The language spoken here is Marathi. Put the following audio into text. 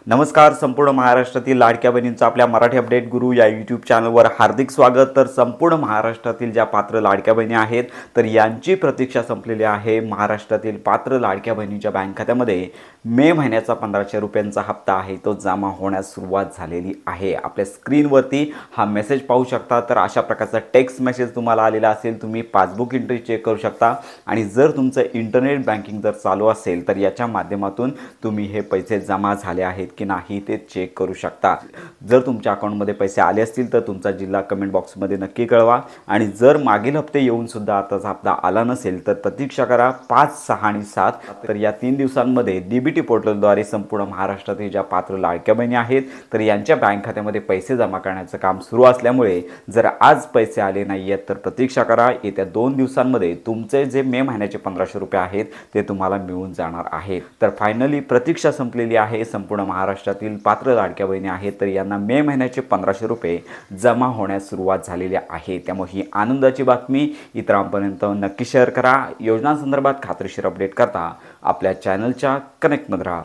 नमस्कार. संपूर्ण महाराष्ट्रातील लाडक्या बहिणींचं आपल्या मराठी अपडेट गुरु या यूट्यूब चॅनलवर हार्दिक स्वागत. तर संपूर्ण महाराष्ट्रातील ज्या पात्र लाडक्या बहिणी आहेत तर यांची प्रतीक्षा संपलेली आहे. महाराष्ट्रातील पात्र लाडक्या बहिणींच्या बँक खात्यामध्ये मे महिन्याचा 1500 रुपयांचा हप्ता आहे तो जमा होण्यास सुरुवात झालेली आहे. आपल्या स्क्रीनवरती हा मेसेज पाहू शकता. तर अशा प्रकारचा टेक्स्ट मेसेज तुम्हाला आलेला असेल. तुम्ही पासबुक एंट्री चेक करू शकता आणि जर तुमचं इंटरनेट बँकिंग जर चालू असेल तर याच्या माध्यमातून तुम्ही हे पैसे जमा झाले आहेत की नाही ते चेक करू शकता. जर तुमच्या अकाउंटमध्ये पैसे आले असतील तर तुमचा जिल्हा कमेंट बॉक्समध्ये नक्की कळवा. आणि जर मागील हप्ते येऊन सुद्धा आताचा हप्ता आला नसेल तर प्रतीक्षा करा 5, 6 आणि 7. तर या 3 दिवसांमध्ये डीबीटी पोर्टलद्वारे संपूर्ण महाराष्ट्रातील ज्या पात्र लाडक्या बहिणी आहेत तर यांच्या बँक खात्यामध्ये पैसे जमा करण्याचं काम सुरू असल्यामुळे जर आज पैसे आले नाही आहेत तर प्रतीक्षा करा. येत्या 2 दिवसांमध्ये तुमचे जे मे महिन्याचे 1500 रुपये आहेत ते तुम्हाला मिळून जाणार आहेत. तर फायनली प्रतीक्षा संपलेली आहे. संपूर्ण महाराष्ट्रातील पात्र लाडक्या बहिणी आहेत तर यांना मे महिन्याचे 1500 रुपये जमा होण्यास सुरुवात झालेली आहे. त्यामुळे ही आनंदाची बातमी इतरांपर्यंत नक्की शेअर करा. योजनांसंदर्भात खात्रीशीर अपडेट करता आपल्या चॅनलच्या कनेक्टमध्ये राहा.